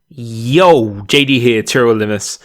Yo, JD here, Tyrrell Limus,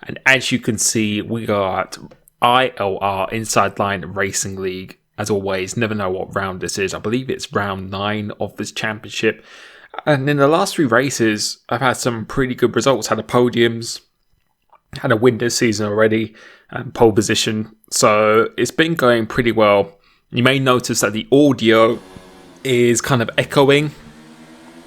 and as you can see, we are at ILR Inside Line Racing League. As always, never know what round this is. I believe it's round 9 of this championship. And in the last 3 races, I've had some pretty good results. Had a podiums, had a win this season already, and pole position. So it's been going pretty well. You may notice that the audio is kind of echoing.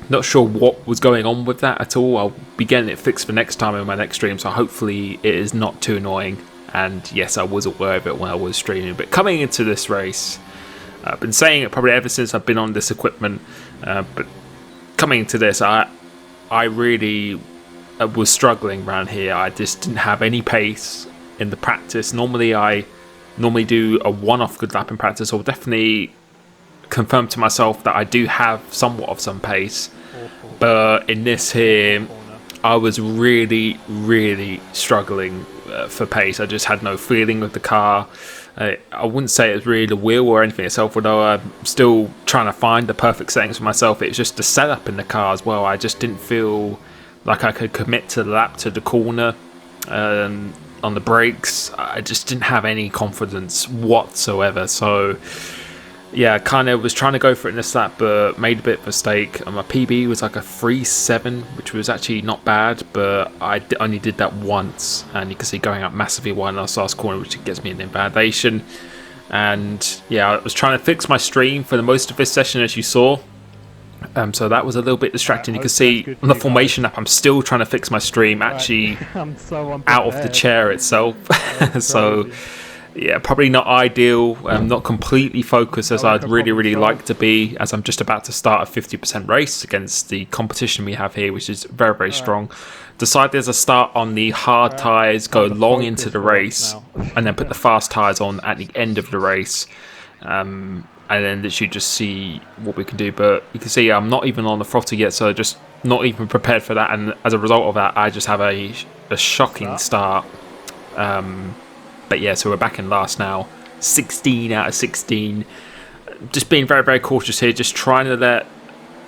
Not sure what was going on with that at all. I'll be getting it fixed for next time in my next stream, so hopefully it is not too annoying. And yes, I was aware of it when I was streaming. But coming into this race, I've been saying it probably ever since I've been on this equipment. But coming into this, I really was struggling around here. I just didn't have any pace in the practice. I normally do a one-off good lap in practice. I'll definitely confirm to myself that I do have somewhat of some pace. But in this here, I was really struggling for pace. I just had no feeling with the car. I wouldn't say it's really the wheel or anything itself, although I'm still trying to find the perfect settings for myself. It was just the setup in the car as well. I just didn't feel like I could commit to the lap, to the corner, on the brakes. I just didn't have any confidence whatsoever. So yeah, kind of was trying to go for it in this lap, but made a bit of a mistake. And my PB was like a 3.7, which was actually not bad, but I only did that once. And you can see going up massively wide in the last corner, which gets me an invalidation. And yeah, I was trying to fix my stream for the most of this session, as you saw. So that was a little bit distracting. You can see on the formation app, I'm still trying to fix my stream, actually out of the chair itself. So yeah, probably not ideal, not completely focused as I'd really like to be, as I'm just about to start a 50% race against the competition we have here, which is very strong. Decided as a start on the hard tyres, go long into the race, and then put the fast tyres on at the end of the race, and then literally just see what we can do. But you can see I'm not even on the throttle yet, so just not even prepared for that, and as a result of that, I just have a shocking start. But yeah, so we're back in last now, 16 out of 16. Just being very cautious here, just trying to let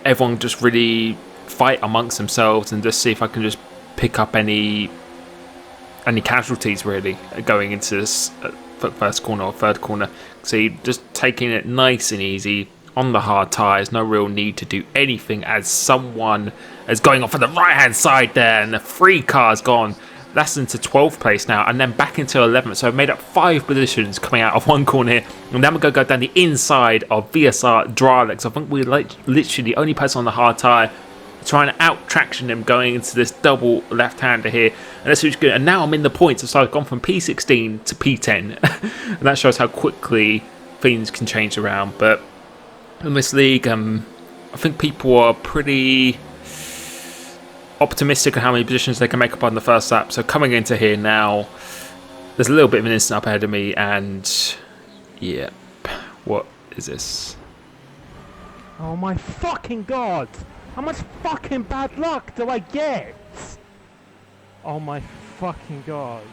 everyone just really fight amongst themselves and just see if I can just pick up any casualties really going into this first corner or third corner. See, just taking it nice and easy on the hard tyres, no real need to do anything as someone is going off on the right hand side there and the 3 car's gone. That's into 12th place now, and then back into 11th. So I've made up 5 positions coming out of one corner here. And then we're going to go down the inside of VSR Dralex. I think we're literally the only person on the hard tyre trying to out-traction him going into this double left-hander here. And that's what's good. And now I'm in the points. So I've gone from P16 to P10. And that shows how quickly things can change around. But in this league, I think people are pretty optimistic on how many positions they can make up on the first lap. So coming into here now, there's a little bit of an instant up ahead of me, and yeah, what is this? Oh my fucking god! How much fucking bad luck do I get? Oh my fucking god!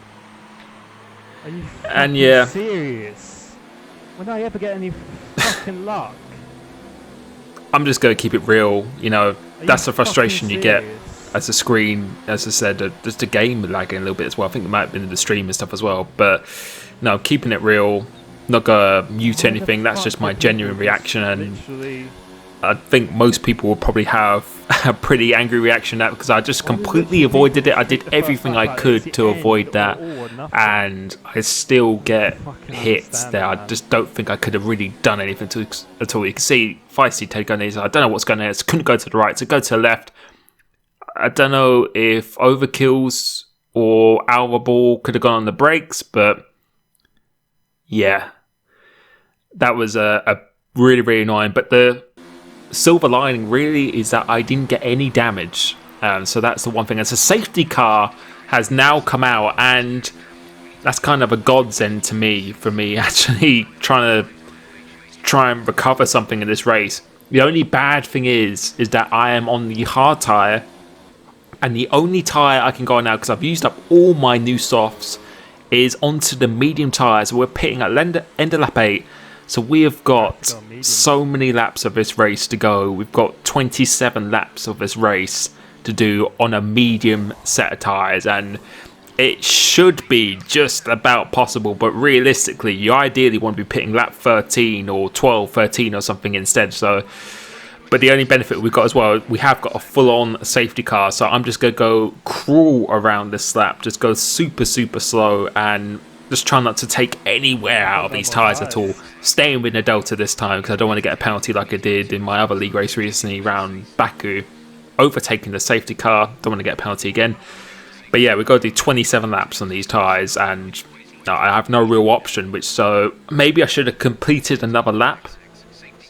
Are you fucking serious? When do I ever get any fucking luck? I'm just going to keep it real. You know, that's the frustration you get as a screen, as I said, just the game lagging a little bit as well. I think it might have been in the stream and stuff as well. But no, keeping it real, not going to mute anything. That's just my genuine reaction. And I think most people will probably have a pretty angry reaction to that, because I just completely avoided it. I did everything I could to avoid that, and I still get hits there. I just don't think I could have really done anything at all. You can see Feisty take on these. I don't know what's going on. It couldn't go to the right, so go to the left. I don't know if overkills or Alva Ball could have gone on the brakes, but yeah, that was a really annoying. But the silver lining really is that I didn't get any damage, so that's the one thing. As a safety car has now come out, and that's kind of a godsend to me, for me actually try and recover something in this race. The only bad thing is that I am on the hard tyre, and the only tyre I can go on now, because I've used up all my new softs, is onto the medium tyre. So we're pitting at end of lap 8. So we have got so many laps of this race to go. We've got 27 laps of this race to do on a medium set of tyres, and it should be just about possible, but realistically you ideally want to be pitting lap 13 or 12, 13 or something instead. So, but the only benefit we've got as well, we have got a full-on safety car, so I'm just going to go crawl around this lap, just go super slow and just try not to take any wear out of these tyres at all. Staying with the Delta this time because I don't want to get a penalty like I did in my other league race recently around Baku. Overtaking the safety car, don't want to get a penalty again. But yeah, we've got to do 27 laps on these tyres and I have no real option, so maybe I should have completed another lap.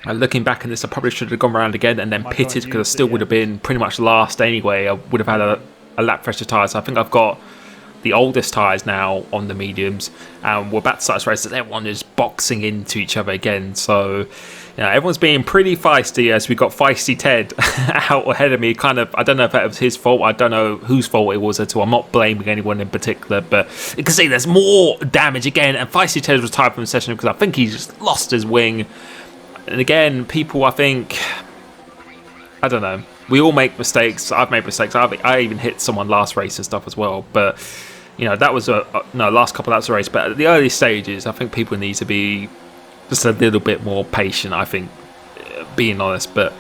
And looking back on this, I probably should have gone around again and then pitted because I still would have been pretty much last anyway. I would have had a lap fresher tyre. So I think I've got the oldest tyres now on the mediums, and we're about to start this race, and everyone is boxing into each other again. So, everyone's being pretty feisty as we got Feisty Ted out ahead of me. Kind of, I don't know if that was his fault. I don't know whose fault it was at all. I'm not blaming anyone in particular, but you can see there's more damage again, and Feisty Ted was tired from the session because I think he just lost his wing. And again, people, I think, I don't know. We all make mistakes. I've made mistakes. I even hit someone last race and stuff as well, but. That was last couple of laps of race, but at the early stages, I think people need to be just a little bit more patient, I think, being honest. But,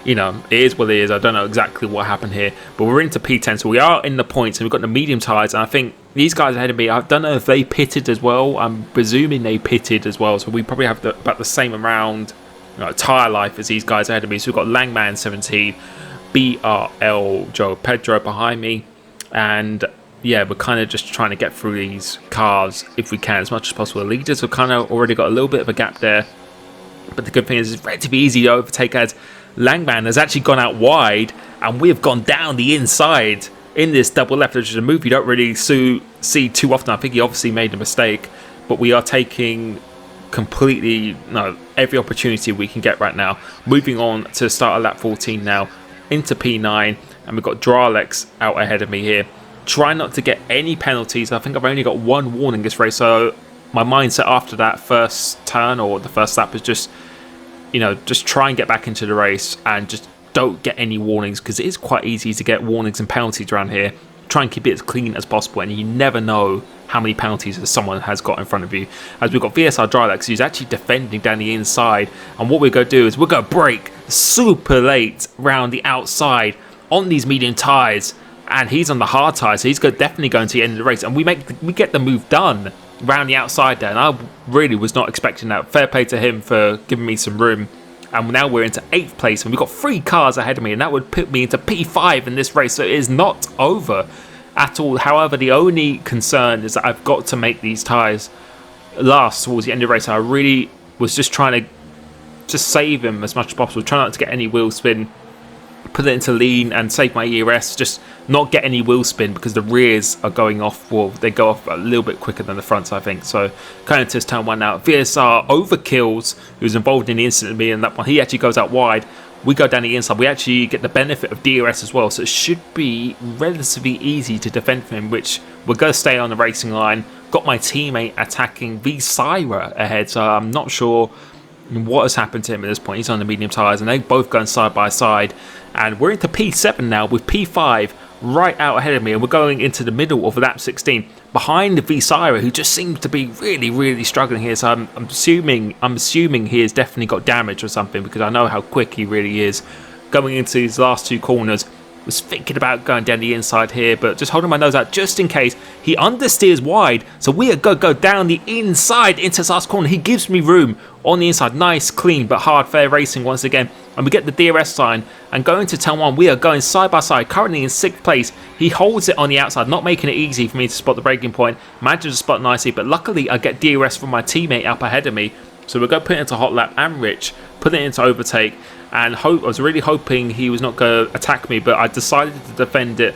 it is what it is. I don't know exactly what happened here, but we're into P10, so we are in the points, and we've got the medium tyres, and I think these guys ahead of me, I don't know if they pitted as well. I'm presuming they pitted as well, so we probably have about the same amount tyre life as these guys ahead of me. So we've got Langman 17, BRL Joe Pedro behind me, and yeah, we're kind of just trying to get through these cars if we can as much as possible. The leaders have kind of already got a little bit of a gap there, but the good thing is it's relatively easy to overtake as Langman has actually gone out wide and we have gone down the inside in this double left, which is a move you don't really see too often. I think he obviously made a mistake, but we are taking every opportunity we can get right now. Moving on to start of lap 14 now into P9, and we've got Dralex out ahead of me here. Try not to get any penalties. I think I've only got one warning this race, so my mindset after that first turn or the first lap is just try and get back into the race and just don't get any warnings, because it is quite easy to get warnings and penalties around here. Try and keep it as clean as possible, and you never know how many penalties someone has got in front of you. As we've got VSR Dralex, who's actually defending down the inside, and what we're going to do is we're going to brake super late round the outside on these medium tyres. And he's on the hard tyre, so he's definitely going to the end of the race. And we get the move done around the outside there. And I really was not expecting that. Fair play to him for giving me some room. And now we're into 8th place, and we've got 3 cars ahead of me. And that would put me into P5 in this race. So it is not over at all. However, the only concern is that I've got to make these tyres last towards the end of the race. I really was just trying to just save him as much as possible. Try not to get any wheel spin. Put it into lean and save my ERS, just not get any wheel spin because the rears are going off, well, they go off a little bit quicker than the fronts, I think. So going into this turn 1 now, VSR overkills, who's involved in the incident with me, and that one, he actually goes out wide. We go down the inside, we actually get the benefit of DRS as well, so it should be relatively easy to defend from him, which we're going to stay on the racing line. Got my teammate attacking V-Syra ahead, so I'm not sure what has happened to him at this point. He's on the medium tyres, and they're both going side by side. And we're into P7 now with P5 right out ahead of me, and we're going into the middle of lap 16 behind the V-Syra, who just seems to be really struggling here. So I'm assuming he has definitely got damage or something, because I know how quick he really is. Going into these last 2 corners, was thinking about going down the inside here, but just holding my nose out just in case. He understeers wide, so we are going to go down the inside into this last corner. He gives me room on the inside. Nice, clean, but hard, fair racing once again. And we get the DRS sign, and going to turn 1, we are going side by side, currently in 6th place. He holds it on the outside, not making it easy for me to spot the braking point. Managed to spot nicely, but luckily I get DRS from my teammate up ahead of me. So we're going to put it into hot lap and Rich, put it into overtake, and I was really hoping he was not going to attack me, but I decided to defend it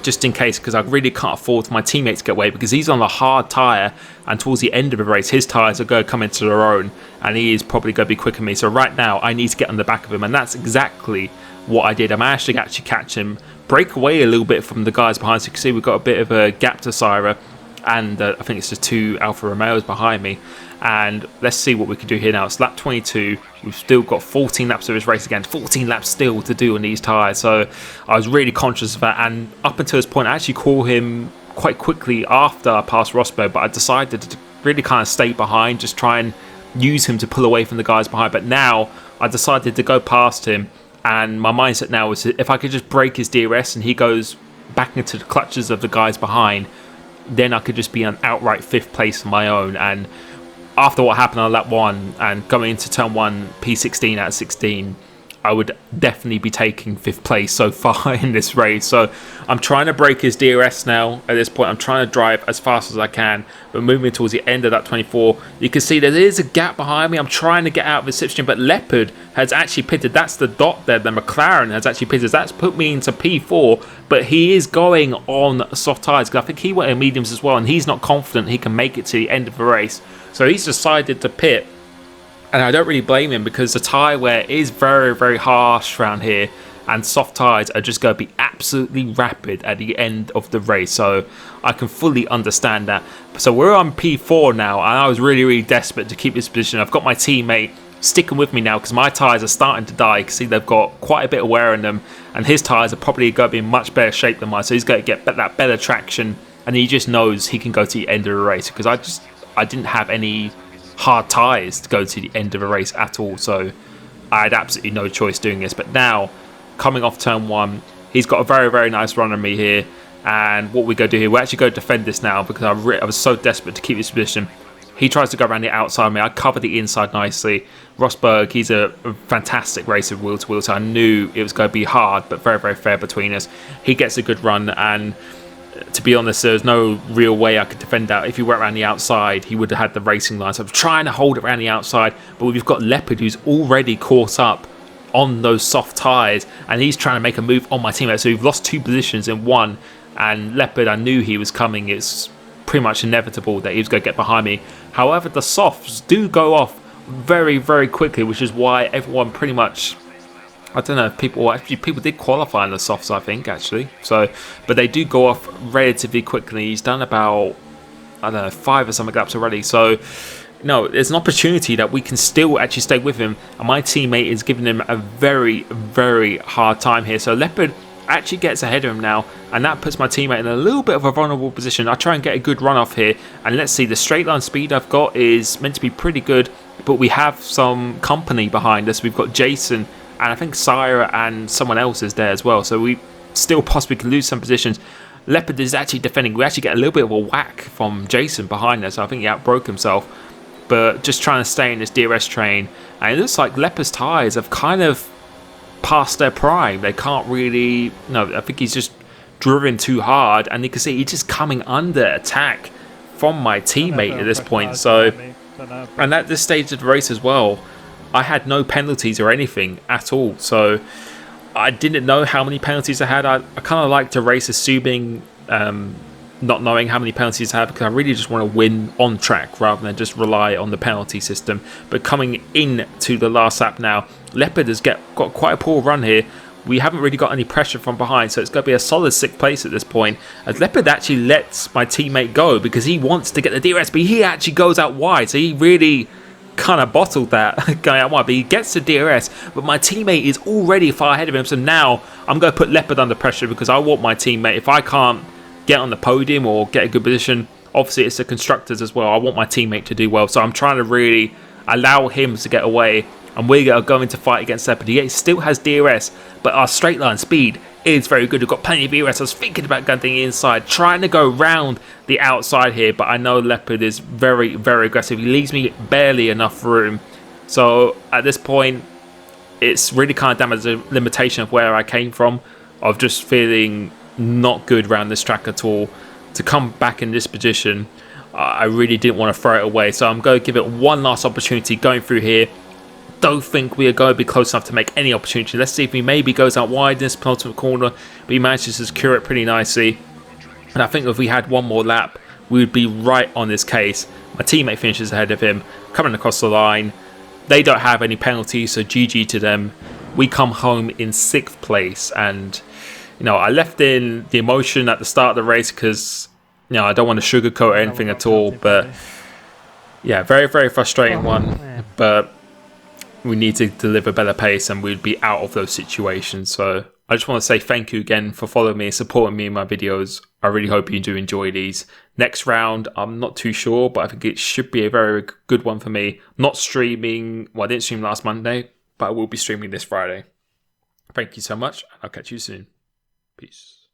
just in case, because I really can't afford for my teammates to get away, because he's on a hard tyre, and towards the end of the race his tyres are going to come into their own, and he is probably going to be quicker than me. So right now I need to get on the back of him, and that's exactly what I did. I managed to actually catch him, break away a little bit from the guys behind, so you can see we've got a bit of a gap to Syra, and I think it's the 2 Alfa Romeos behind me. And let's see what we can do here now. It's lap 22. We've still got 14 laps of this race again. 14 laps still to do on these tyres. So I was really conscious of that. And up until this point, I actually called him quite quickly after I passed Rosberg. But I decided to really kind of stay behind, just try and use him to pull away from the guys behind. But now I decided to go past him. And my mindset now is if I could just break his DRS and he goes back into the clutches of the guys behind, then I could just be an outright 5th place on my own. And after what happened on lap 1 and going into turn 1 P16 out of 16, I would definitely be taking 5th place so far in this race. So I'm trying to break his DRS now at this point. I'm trying to drive as fast as I can, but moving towards the end of that 24, you can see there is a gap behind me. I'm trying to get out of the slipstream, but Leopard has actually pitted. That's the dot there. The McLaren has actually pitted. That's put me into P4, but he is going on soft tyres because I think he went in mediums as well, and he's not confident he can make it to the end of the race. So he's decided to pit. And I don't really blame him because the tyre wear is very, very harsh around here, and soft tyres are just going to be absolutely rapid at the end of the race. So I can fully understand that. So we're on P4 now, and I was really, really desperate to keep this position. I've got my teammate sticking with me now because my tyres are starting to die. You can see they've got quite a bit of wear in them, and his tyres are probably going to be in much better shape than mine. So he's going to get that better traction, and he just knows he can go to the end of the race because I didn't have any hard tyres to go to the end of a race at all, so I had absolutely no choice doing this. But now, coming off turn 1, he's got a very, very nice run on me here, and what we're going to do here, we're actually going to defend this now because I was so desperate to keep this position. He tries to go around the outside of me. I cover the inside nicely. Rosberg, he's a fantastic racer wheel to wheel, so I knew it was going to be hard, but very, very fair between us. He gets a good run, and to be honest, there's no real way I could defend that. If he went around the outside, he would have had the racing line. So I'm trying to hold it around the outside, but we've got Leopard who's already caught up on those soft tyres, and he's trying to make a move on my teammate. So we've lost 2 positions in one, and Leopard, I knew he was coming. It's pretty much inevitable that he was going to get behind me. However, the softs do go off very, very quickly, which is why everyone pretty much, I don't know if people did qualify in the softs, I think, actually. So, but they do go off relatively quickly. He's done about, I don't know, 5 or something laps already. So, no, there's an opportunity that we can still actually stay with him. And my teammate is giving him a very, very hard time here. So Leopard actually gets ahead of him now, and that puts my teammate in a little bit of a vulnerable position. I try and get a good run off here, and let's see, the straight line speed I've got is meant to be pretty good, but we have some company behind us. We've got Jason, and I think Sire and someone else is there as well, so we still possibly could lose some positions. Leopard is actually defending. We actually get a little bit of a whack from Jason behind us. I think he outbroke himself, but just trying to stay in this DRS train, and it looks like Leopard's tyres have kind of past their prime. They can't really, I think he's just driven too hard, and you can see he's just coming under attack from my teammate at this point. So, and at this stage of the race as well, I had no penalties or anything at all, so I didn't know how many penalties I had. I kind of like to race assuming not knowing how many penalties I have, because I really just want to win on track rather than just rely on the penalty system. But coming in to the last lap now, Leopard has got quite a poor run here. We haven't really got any pressure from behind, so it's going to be a solid 6th place at this point, as Leopard actually lets my teammate go because he wants to get the DRS, but he actually goes out wide, so he really kind of bottled that going out wide, but he gets the DRS, but my teammate is already far ahead of him. So now I'm going to put Leopard under pressure because I want my teammate, if I can't get on the podium or get a good position, obviously it's the constructors as well, I want my teammate to do well, so I'm trying to really allow him to get away, and we're going to fight against Leopard. He still has DRS, but our straight line speed is very good. We've got plenty of DRS. I was thinking about going to the inside, trying to go round the outside here, but I know Leopard is very, very aggressive. He leaves me barely enough room. So at this point, it's really kind of damaged the limitation of where I came from, of just feeling not good around this track at all. To come back in this position, I really didn't want to throw it away. So I'm going to give it one last opportunity going through here. Don't think we are going to be close enough to make any opportunity. Let's see if he maybe goes out wide in this penultimate corner, but he manages to secure it pretty nicely. And I think if we had one more lap, we would be right on this case. My teammate finishes ahead of him, coming across the line. They don't have any penalties, so GG to them. We come home in 6th place, and I left in the emotion at the start of the race because I don't want to sugarcoat anything at all, but yeah, very, very frustrating one. Man. But we need to deliver better pace, and we'd be out of those situations. So I just want to say thank you again for following me, supporting me in my videos. I really hope you do enjoy these. Next round, I'm not too sure, but I think it should be a very good one for me. Not streaming, well, I didn't stream last Monday, but I will be streaming this Friday. Thank you so much, and I'll catch you soon. Peace.